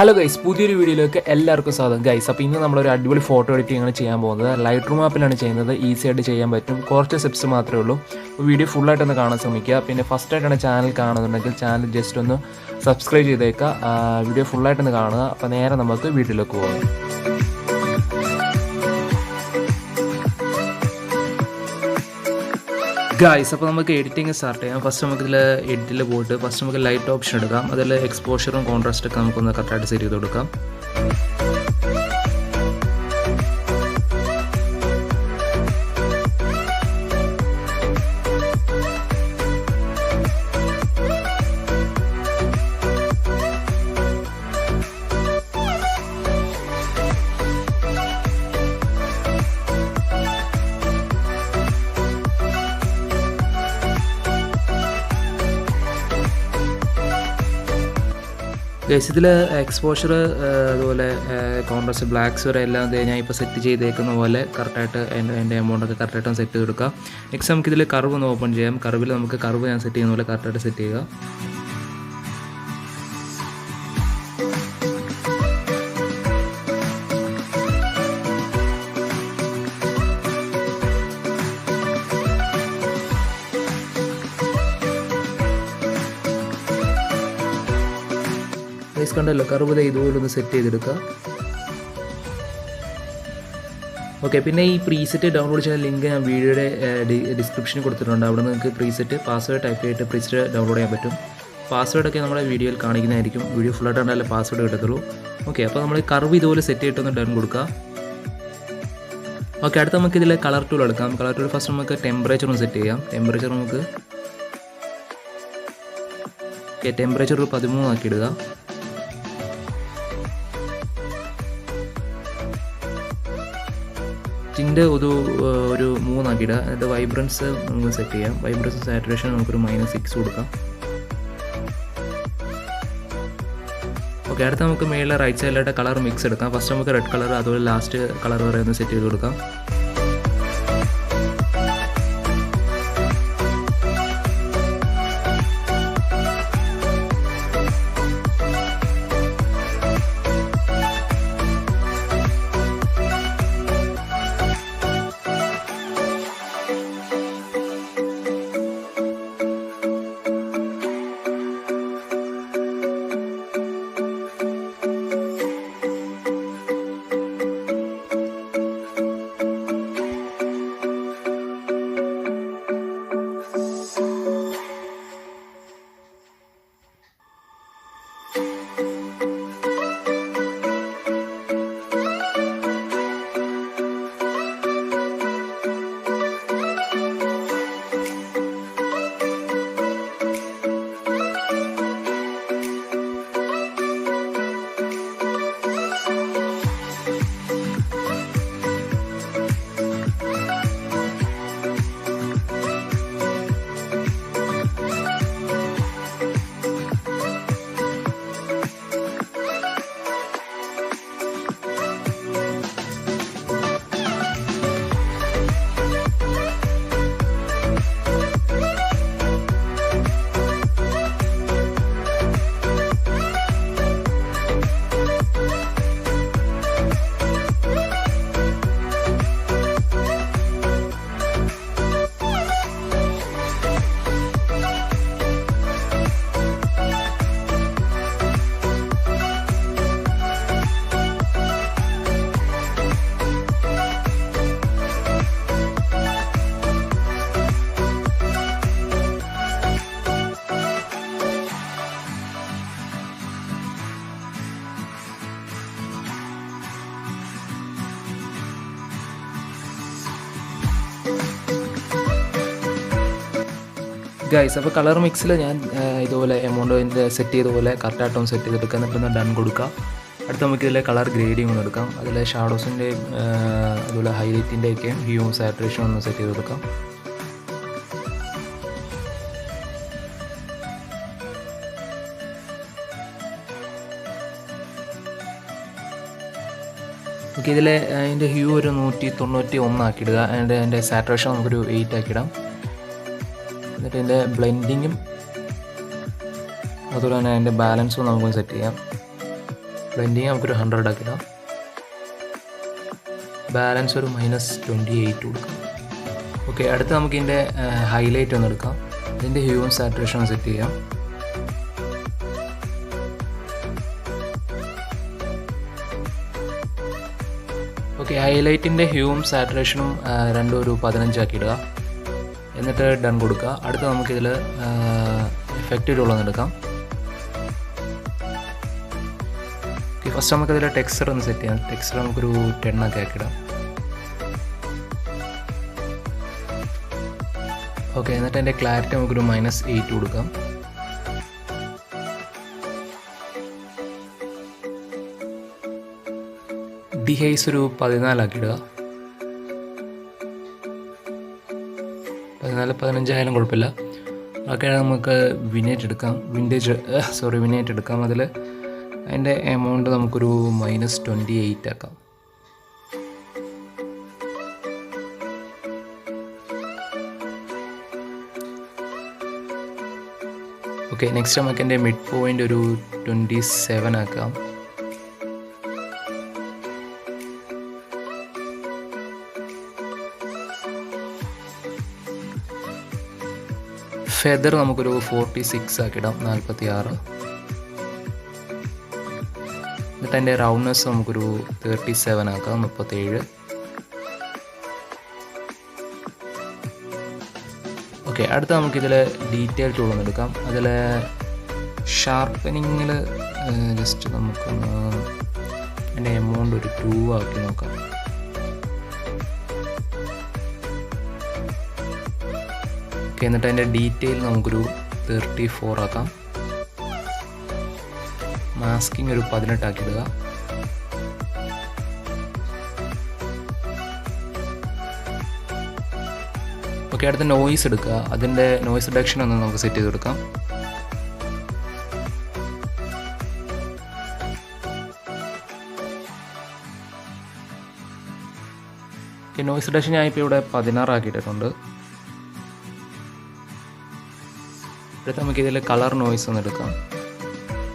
Hello guys, പുതിയൊരു വീഡിയോയിലേക്ക് എല്ലാവർക്കും സ്വാഗതം ഗൈസ്. അപ്പോൾ ഇന്ന് നമ്മളൊരു അടിപൊളി ഫോട്ടോ എഡിറ്റിംഗ് ആണ് ചെയ്യാൻ പോകുന്നത്. ലൈറ്റ് റൂം ആപ്പിലാണ് ചെയ്യുന്നത്. ഈസി ആയിട്ട് ചെയ്യാൻ പറ്റും. കുറച്ച് സ്റ്റെപ്സ് മാത്രമേ ഉള്ളൂ. വീഡിയോ ഫുള്ളായിട്ടൊന്ന് കാണാൻ ശ്രമിക്കുക. പിന്നെ ഫസ്റ്റായിട്ടാണ് ചാനൽ കാണുന്നുണ്ടെങ്കിൽ ചാനൽ ജസ്റ്റ് ഒന്ന് സബ്സ്ക്രൈബ് ചെയ്തേക്കുക. വീഡിയോ ഫുള്ളായിട്ടൊന്ന് കാണുക. അപ്പോൾ നേരെ നമുക്ക് വീഡിയോയിലേക്ക് പോകാം. ഗായ്സ്, അപ്പോൾ നമുക്ക് എഡിറ്റിംഗ് സ്റ്റാർട്ട് ചെയ്യാം. ഫസ്റ്റ് നമുക്കിതിൽ എഡിറ്റിൽ പോയിട്ട് ഫസ്റ്റ് നമുക്ക് ലൈറ്റ് ഓപ്ഷൻ എടുക്കാം. അതിൽ എക്സ്പോഷറും കോൺട്രാസ്റ്റൊക്കെ നമുക്കൊന്ന് കറക്റ്റായിട്ട് സെറ്റ് ചെയ്ത് കൊടുക്കാം. ഗൈസ്, ഇതിൽ എക്സ്പോഷർ അതുപോലെ കോൺട്രാസ്റ്റ് ബ്ലാക്ക്സ് വരെ എല്ലാം ഞാൻ ഇപ്പോൾ സെറ്റ് ചെയ്തേക്കുന്ന പോലെ കറക്റ്റായിട്ട് എൻ്റെ എമൗണ്ടൊക്കെ കറക്റ്റായിട്ട് സെറ്റ് ചെയ്ത് കൊടുക്കുക. നെക്സ്റ്റ് നമുക്കിതിൽ കർവ് ഒന്ന് ഓപ്പൺ ചെയ്യാം. കർവിൽ നമുക്ക് കർവ് ഞാൻ സെറ്റ് ചെയ്യുന്ന പോലെ കറക്റ്റായിട്ട് സെറ്റ് ചെയ്യുക. കണ്ടല്ലോ, കർവ് ഇതുപോലെ ഒന്ന് സെറ്റ് ചെയ്തെടുക്കുക. ഓക്കെ, പിന്നെ ഈ പ്രീസെറ്റ് ഡൗൺലോഡ് ചെയ്യുന്ന ലിങ്ക് ഞാൻ വീഡിയോയുടെ ഡിസ്ക്രിപ്ഷനിൽ കൊടുത്തിട്ടുണ്ട്. അവിടെ നിങ്ങൾക്ക് പ്രീസെറ്റ് പാസ്വേഡ് ടൈപ്പ് ചെയ്തിട്ട് പ്രീസെറ്റ് ഡൗൺലോഡ് ചെയ്യാൻ പറ്റും. പാസ്വേഡൊക്കെ നമ്മുടെ വീഡിയോയിൽ കാണിക്കുന്നതായിരിക്കും. വീഡിയോ ഫുള്ളായിട്ട് കണ്ടാലേ പാസ്വേഡ് കിട്ടത്തുള്ളൂ. ഓക്കെ, അപ്പോൾ നമ്മൾ കർവ് ഇതുപോലെ സെറ്റ് ചെയ്തിട്ടൊന്ന് ഡൺ കൊടുക്കുക. ഓക്കെ, അടുത്ത് നമുക്ക് ഇതിൽ കളർ ടൂൾ എടുക്കാം. കളർ ടൂൾ ഫസ്റ്റ് നമുക്ക് ടെമ്പറേച്ചർ ഒന്ന് സെറ്റ് ചെയ്യാം. ടെമ്പറേച്ചർ നമുക്ക് ടെമ്പറേച്ചർ ഒരു 13 ആക്കി ഇടുക. ടിൻ്റെ ഒരു 3 ആക്കിയിടുക. എന്നിട്ട് വൈബ്രൻസ് നമുക്ക് സെറ്റ് ചെയ്യാം. വൈബ്രൻസ് സാറ്റുറേഷൻ നമുക്കൊരു -6 കൊടുക്കാം. ഓക്കെ, അടുത്ത നമുക്ക് മേളിലെ റൈറ്റ് സൈഡിലായിട്ട് കളർ മിക്സ് എടുക്കാം. ഫസ്റ്റ് നമുക്ക് റെഡ് കളർ അതുപോലെ ലാസ്റ്റ് കളർ വരെ ഒന്ന് സെറ്റ് ചെയ്ത് കൊടുക്കാം. ഗൈസ്, അപ്പോൾ കളർ മിക്സിൽ ഞാൻ ഇതുപോലെ എമൗണ്ട് സെറ്റ് ചെയ്ത പോലെ കറക്റ്റായിട്ടൊന്ന് സെറ്റ് ചെയ്തെടുക്കുക. എന്നിട്ടൊന്ന് ഡൺ കൊടുക്കുക. അടുത്ത് നമുക്ക് ഇതിലെ കളർ ഗ്രേഡിങ് ഒന്ന് എടുക്കാം. അതിൽ ഷാഡോസിൻ്റെയും അതുപോലെ ഹൈലൈറ്റിൻ്റെയൊക്കെയും ഹ്യൂവും സാറ്റുറേഷൻ ഒന്ന് സെറ്റ് ചെയ്ത് കൊടുക്കാം. ഓക്കെ, ഇതിലെ അതിൻ്റെ ഹ്യൂ ഒരു 191 ആക്കിയിടുക. അതിൻ്റെ സാറ്റുറേഷൻ നമുക്കൊരു 8 ആക്കിയിടാം. എന്നിട്ട് ഇതിൻ്റെ ബ്ലെൻഡിങ്ങും അതുപോലെ തന്നെ അതിൻ്റെ ബാലൻസും നമുക്കൊന്ന് സെറ്റ് ചെയ്യാം. ബ്ലെൻഡിങ് നമുക്കൊരു 100 ആക്കിടാം. ബാലൻസ് ഒരു -28 കൊടുക്കാം. ഓക്കെ, അടുത്ത് നമുക്ക് ഇതിൻ്റെ ഹൈലൈറ്റ് ഒന്ന് എടുക്കാം. ഇതിൻ്റെ ഹ്യൂവും സാറ്റുറേഷൻ സെറ്റ് ചെയ്യാം. ഓക്കെ, ഹൈലൈറ്റിൻ്റെ ഹ്യൂവും സാറ്റുറേഷനും രണ്ടും ഒരു 15 ആക്കി ഇടുക. എന്നിട്ട് ഡൺ കൊടുക്കുക. അടുത്ത് നമുക്കിതിൽ എഫക്റ്റ് ടൂളൊന്ന് എടുക്കാം. ഓക്കെ, ഫസ്റ്റ് നമുക്കതിൽ ടെക്സ്ചർ ഒന്ന് സെറ്റ് ചെയ്യാം. ടെക്സ്ചർ നമുക്കൊരു 10 ഒക്കെ ആക്കിയിടാം. ഓക്കെ, എന്നിട്ട് അതിൻ്റെ ക്ലാരിറ്റി നമുക്കൊരു -8 കൊടുക്കാം. ഡിഹൈസ് ഒരു 14 ആക്കിയിടുക. 14-15 ആയാലും കുഴപ്പമില്ല. ഓക്കെ, നമുക്ക് വിനേറ്റ് എടുക്കാം. വിനേറ്റ് എടുക്കാം. അതിൽ അതിൻ്റെ എമൗണ്ട് നമുക്കൊരു -28 ആക്കാം. ഓക്കെ, നെക്സ്റ്റ് നമുക്ക് എൻ്റെ മിഡ് പോയിൻ്റ് ഒരു 27 ആക്കാം. ഫെദർ നമുക്കൊരു 46 ആക്കിടാം. 46. എന്നിട്ട് അതിൻ്റെ റൗണ്ട്നെസ് നമുക്കൊരു 37 ആക്കാം. 37. ഓക്കെ, അടുത്ത നമുക്കിതിൽ ഡീറ്റെയിൽ ടൂളൊന്ന് എടുക്കാം. അതിൽ ഷാർപ്പനിങ്ങിൽ ജസ്റ്റ് നമുക്കൊന്ന് അതിൻ്റെ എമൗണ്ട് ഒരു 2 ആക്കി നോക്കാം. എന്നിട്ട് അതിൻ്റെ ഡീറ്റെയിൽ നമുക്കൊരു 34 ആക്കാം. മാസ്കിങ് ഒരു 18 ആക്കിയിടുക. ഓക്കെ, അടുത്ത നോയ്സ് എടുക്കുക. അതിൻ്റെ നോയ്സ് റിഡക്ഷൻ ഒന്ന് നമുക്ക് സെറ്റ് ചെയ്ത് കൊടുക്കാം. നോയ്സ് റിഡക്ഷൻ ഞാനിപ്പോൾ ഇവിടെ 16 ആക്കിയിട്ടുണ്ട്. അടുത്ത് നമുക്കിതിൽ കളർ നോയ്സ് ഒന്ന് എടുക്കാം.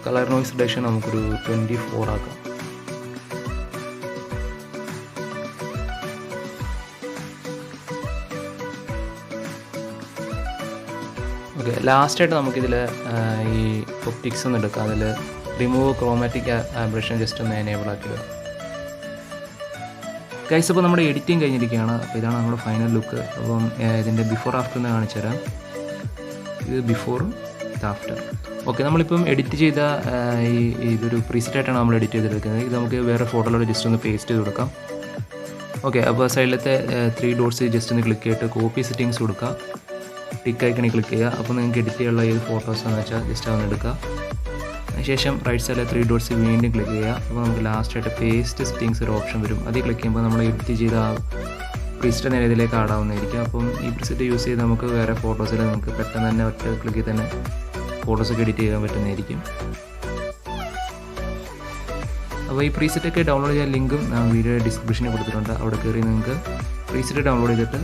കളർ നോയ്സ് റിഡക്ഷൻ നമുക്കൊരു 24 ആക്കാം. ഓക്കെ, ലാസ്റ്റായിട്ട് നമുക്കിതിൽ ഈ ഒപ്റ്റിക്സ് ഒന്ന് എടുക്കാം. അതിൽ റിമൂവ് ക്രോമാറ്റിക് ആബ്രേഷൻ ജസ്റ്റ് ഒന്ന് എനേബിൾ ആക്കിയിടുക. ഗൈസ്, അപ്പോൾ നമ്മുടെ എഡിറ്റിംഗ് കഴിഞ്ഞിരിക്കുകയാണ്. അപ്പോൾ ഇതാണ് നമ്മുടെ ഫൈനൽ ലുക്ക്. അപ്പം ഇതിൻ്റെ ബിഫോർ ആഫ്റ്റർ എന്ന് കാണിച്ചു തരാം. ഇത് ബിഫോറും ഇത് ആഫ്റ്റർ. ഓക്കെ, നമ്മളിപ്പം എഡിറ്റ് ചെയ്ത ഇതൊരു പ്രീസെറ്റായിട്ടാണ് നമ്മൾ എഡിറ്റ് ചെയ്തെടുക്കുന്നത്. ഇത് നമുക്ക് വേറെ ഫോട്ടോയിലൂടെ ജസ്റ്റ് ഒന്ന് പേസ്റ്റ് ചെയ്ത് കൊടുക്കാം. ഓക്കെ, അപ്പോൾ സൈഡിലത്തെ 3 ഡോട്ട്സ് ജസ്റ്റ് ഒന്ന് ക്ലിക്ക് ചെയ്തിട്ട് കോപ്പി സെറ്റിങ്സ് കൊടുക്കുക. ടിക്ക് ഐക്കണിൽ ക്ലിക്ക് ചെയ്യുക. അപ്പോൾ നിങ്ങൾക്ക് എഡിറ്റ് ചെയ്യാനുള്ള ഏത് ഫോട്ടോസാണെന്ന് വെച്ചാൽ ജസ്റ്റ് അതൊന്ന് എടുക്കുക. അതിനുശേഷം റൈറ്റ് സൈഡിലെ 3 ഡോട്ട്സ് വീണ്ടും ക്ലിക്ക് ചെയ്യുക. അപ്പോൾ നമുക്ക് ലാസ്റ്റായിട്ട് പേസ്റ്റ് സെറ്റിങ്സ് ഒരു ഓപ്ഷൻ വരും. അതിൽ ക്ലിക്ക് ചെയ്യുമ്പോൾ നമ്മൾ എഡിറ്റ് ചെയ്ത പ്രീസെറ്റ് നേരെ ഇതിലേക്ക് ആടാവുന്നതായിരിക്കും. അപ്പം ഈ പ്രീസെറ്റ് യൂസ് ചെയ്ത് നമുക്ക് വേറെ ഫോട്ടോസിൽ നമുക്ക് പെട്ടെന്ന് തന്നെ ഒറ്റ ക്ലിക്കിൽ തന്നെ ഫോട്ടോസൊക്കെ എഡിറ്റ് ചെയ്യാൻ പറ്റുന്നതായിരിക്കും. അപ്പോൾ ഈ പ്രീസെറ്റൊക്കെ ഡൗൺലോഡ് ചെയ്യാൻ ലിങ്കും വീഡിയോ ഡിസ്ക്രിപ്ഷനിൽ കൊടുത്തിട്ടുണ്ട്. അവിടെ കയറി നിങ്ങൾക്ക് പ്രീസെറ്റ് ഡൗൺലോഡ് ചെയ്തിട്ട്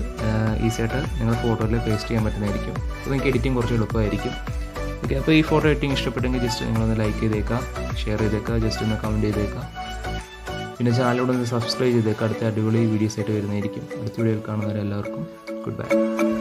ഈസിയായിട്ട് നിങ്ങളുടെ ഫോട്ടോയിൽ പേസ്റ്റ് ചെയ്യാൻ പറ്റുന്നതായിരിക്കും. അപ്പോൾ നിങ്ങൾക്ക് എഡിറ്റിംഗ് കുറച്ച് എളുപ്പമായിരിക്കും. ഓക്കെ, അപ്പോൾ ഈ ഫോട്ടോ എഡിറ്റിംഗ് ഇഷ്ടപ്പെട്ടെങ്കിൽ ജസ്റ്റ് നിങ്ങളൊന്ന് ലൈക്ക് ചെയ്തേക്കാം, ഷെയർ ചെയ്തേക്കാം, ജസ്റ്റ് ഒന്ന് കമൻറ്റ് ചെയ്തേക്കാം. പിന്നെ ചാനലിലൂടെ ഒന്ന് സബ്സ്ക്രൈബ് ചെയ്തേക്കാം. അടുത്ത അടിപൊളി വീഡിയോസ് ആയിട്ട് വരുന്നതായിരിക്കും. അടുത്ത വീഡിയോയിൽ കാണുന്നവരെല്ലാവർക്കും ഗുഡ് ബൈ.